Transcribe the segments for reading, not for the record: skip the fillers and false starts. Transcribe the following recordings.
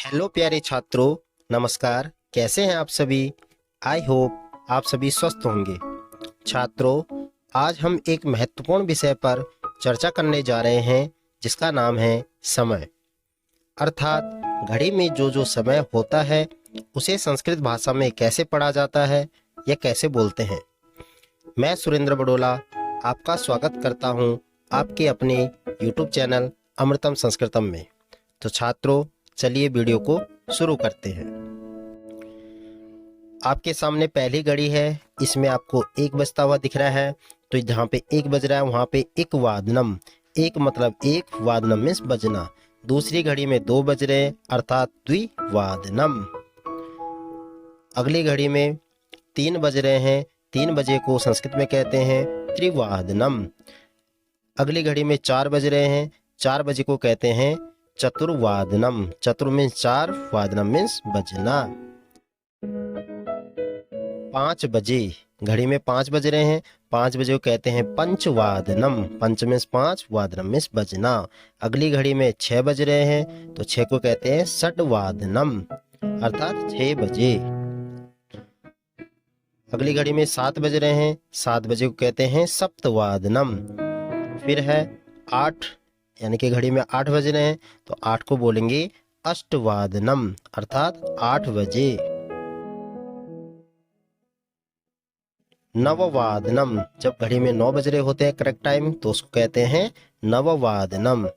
Hello प्यारे छात्रों, नमस्कार। कैसे हैं आप सभी? आई होप आप सभी स्वस्थ होंगे। छात्रों, आज हम एक महत्वपूर्ण विषय पर चर्चा करने जा रहे हैं जिसका नाम है समय। अर्थात घड़ी में जो जो समय होता है उसे संस्कृत भाषा में कैसे पढ़ा जाता है या कैसे बोलते हैं। मैं सुरेंद्र बडोला आपका स्वागत करता हूं आपके अपने YouTube चैनल अमृतम संस्कृतम में। तो छात्रों, चलिए वीडियो को शुरू करते हैं। आपके सामने पहली घड़ी है, इसमें आपको 1 बजता हुआ दिख रहा है। तो जहाँ पे 1 बज रहा है वहाँ पे एक वादनम, एक मतलब एक, वादनम मीन्स बजना। दूसरी घड़ी में 2 बज रहे हैं अर्थात द्विवादनम। अगली घड़ी में 3 बज रहे हैं, 3 बजे को संस्कृत में कहते हैं त्रिवादनम। अगली घड़ी में 4 बज रहे हैं, 4 बजे को कहते हैं चतुर्वादनम। चतुर मीन्स 4, वादनम मीन्स बजना। 5 बजे, घड़ी में 5 बज रहे हैं, 5 बजे को कहते हैं पंचवादनम। पंच मीन्स 5, वादनम मीन्स बजना। अगली घड़ी में 6 बज रहे हैं तो 6 को कहते हैं षड्वादनम अर्थात 6 बजे। अगली घड़ी में 7 बज रहे हैं, 7 बजे को कहते हैं सप्तवादनम। फिर है 8, यानी कि घड़ी में 8 बज रहे हैं तो 8 को बोलेंगे अष्टवादनम अर्थात 8 बजे। नववादनम, जब घड़ी में 9 बज रहे होते हैं करेक्ट टाइम तो उसको कहते हैं नववादनम।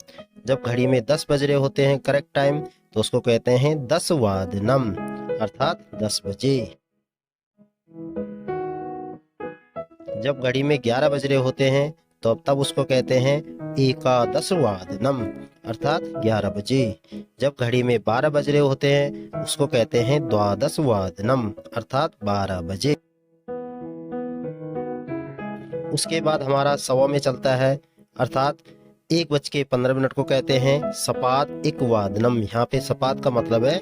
जब घड़ी में 10 बज रहे होते हैं करेक्ट टाइम तो उसको कहते हैं दसवादनम अर्थात 10 बजे। जब घड़ी में 11 बज रहे होते हैं तो तब उसको कहते हैं एकादशवादनम अर्थात 11 बजे। जब घड़ी में 12 बज रहे होते हैं उसको कहते हैं द्वादशवादनम अर्थात 12 बजे। उसके बाद हमारा सवा में चलता है अर्थात 1:15 को कहते हैं सपाद एक वादनम। यहाँ पे सपाद का मतलब है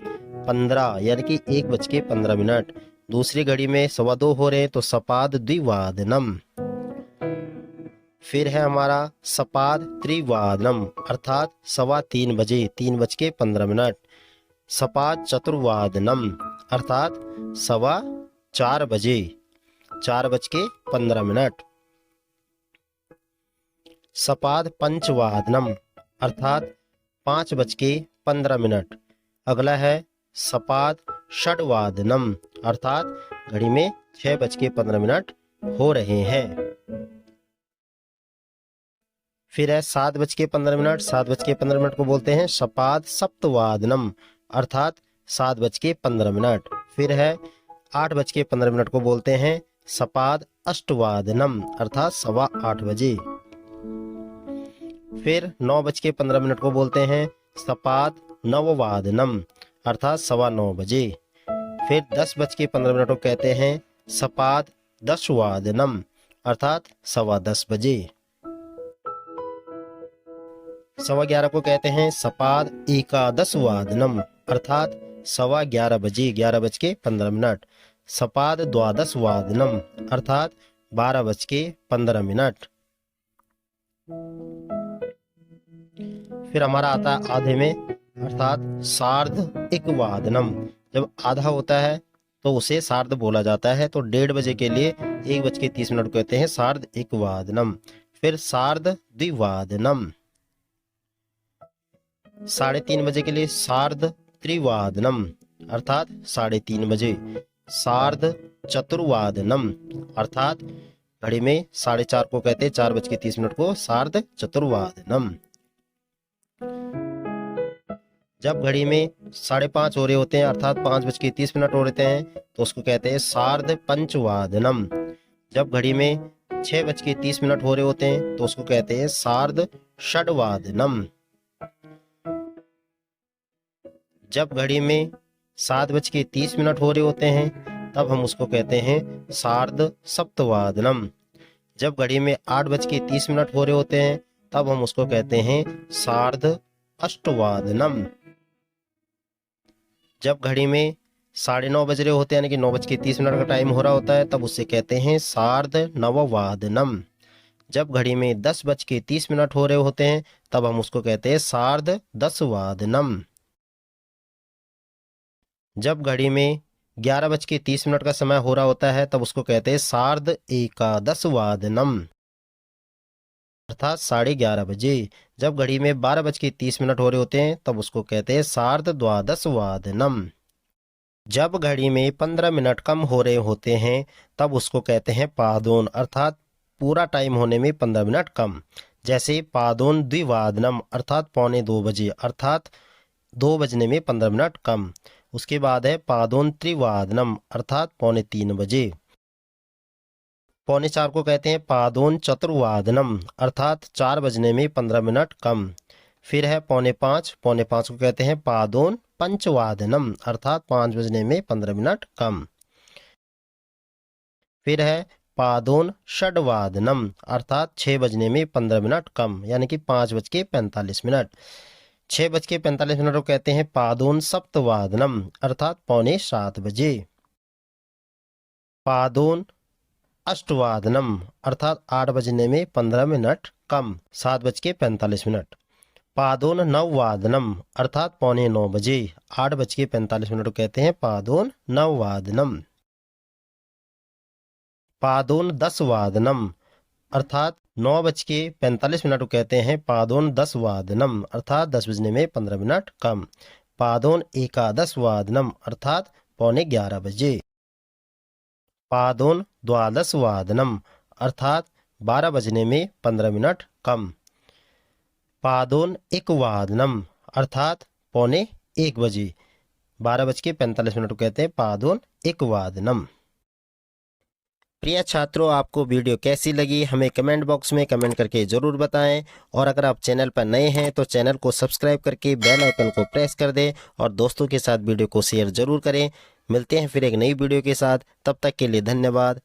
15, यानी कि 1:15। दूसरी घड़ी में 2:15 हो रहे हैं तो सपाद द्विवादनम। फिर है हमारा सपाद त्रिवादनम अर्थात 3:15 बजे, 3:15। सपाद चतुर्वादनम अर्थात 4:15 बजे, 4:15। सपाद पंचवादनम अर्थात 5:15। अगला है सपाद षड्वादनम अर्थात घड़ी में 6:15 हो रहे हैं। फिर है 7:15, 7:15 को बोलते हैं सपाद सप्तवादनम अर्थात 7:15। फिर है 8:15 को बोलते हैं सपाद अष्टवादनम अर्थात 8:15 बजे। फिर 9:15 को बोलते हैं सपाद नववादनम अर्थात 9:15 बजे। फिर 10:15 को कहते हैं सपाद दशवादनम अर्थात 10:15 बजे। 11:15 को कहते हैं सपाद एकादशवादनम अर्थात 11:15 बजे, 11:15। सपाद द्वादशवादनम अर्थात 12:15। फिर हमारा आता है आधे में अर्थात सार्ध एक वादनम। जब आधा होता है तो उसे सार्ध बोला जाता है। तो 1:30 बजे के लिए 1:30 को कहते हैं सार्ध एक वादनम। फिर सार्ध द्विवादनम, 3:30 बजे के लिए सार्ध त्रिवादनम अर्थात 3:30 बजे। सार्ध चतुर्वादनम अर्थात घड़ी में 4:30 को कहते हैं 4:30 को सार्ध चतुर्वादनम। जब घड़ी में 5:30 हो रहे होते हैं अर्थात 5:30 हो रहे हैं तो उसको कहते हैं सार्ध पंचवादनम। जब घड़ी में 6:30 हो रहे होते हैं तो उसको कहते हैं सार्ध षड्वादनम। जब घड़ी में 7:30 हो रहे होते हैं तब हम उसको कहते हैं सार्ध सप्तवादनम। जब घड़ी में 8:30 हो रहे होते हैं तब हम उसको कहते हैं सार्ध अष्टवादनम। जब घड़ी में 9:30 बज रहे होते हैं यानी कि 9:30 का टाइम हो रहा होता है तब उसे कहते हैं सार्ध नववादनम। जब घड़ी में 10:30 हो रहे होते हैं तब हम उसको कहते हैं सार्ध दसवादनम। जब घड़ी में 11:30 का समय हो रहा होता है तब उसको कहते हैं सार्ध एकादशवादनम, अर्थात 11:30 बजे। जब घड़ी में 12:30 हो रहे होते हैं तब उसको कहते हैं सार्ध द्वादशवादनम। जब घड़ी में 15 मिनट कम हो रहे होते हैं तब उसको कहते हैं पादोन, अर्थात पूरा टाइम होने में 15 मिनट कम। जैसे पादोन द्विवादनम, अर्थात 1:45, अर्थात 2 बजने में 15 मिनट कम। उसके बाद है पादोन त्रिवादनम, अर्थात 3:45 बजे। 3:45 को कहते हैं पादोन चतुर्वादनम, अर्थात 4 बजने में 15 मिनट कम। फिर है 4:45, 4:45 को कहते हैं पादोन पंचवादनम, अर्थात 5 बजने में 15 मिनट कम। फिर है पादोन षड्वादनम, अर्थात 6 बजने में 15 मिनट कम, यानी कि 5:45। 6:45 को कहते हैं पादोन सप्तवादनम, अर्थात 6:45 बजे। पादोन अष्टवादनम, अर्थात 8 बजने में 15 मिनट कम, 7:45। पादोन नववादनम, अर्थात 8:45 बजे। 8:45 को कहते हैं पादोन नववादनम। पादोन दसवादनम, अर्थात 9:45 को कहते हैं पादोन दसवादनम, अर्थात 10 बजने में 15 मिनट कम। पादोन एकादशवादनम, अर्थात 11:15 बजे। पादोन द्वादशवादनम, अर्थात 12 बजने में 15 मिनट कम। पादोन एकवादनम, अर्थात 1:45 बजे। 12:45 को कहते हैं पादोन एकवादनम। प्रिय छात्रों, आपको वीडियो कैसी लगी हमें कमेंट बॉक्स में कमेंट करके ज़रूर बताएं। और अगर आप चैनल पर नए हैं तो चैनल को सब्सक्राइब करके बेल आइकन को प्रेस कर दें और दोस्तों के साथ वीडियो को शेयर ज़रूर करें। मिलते हैं फिर एक नई वीडियो के साथ, तब तक के लिए धन्यवाद।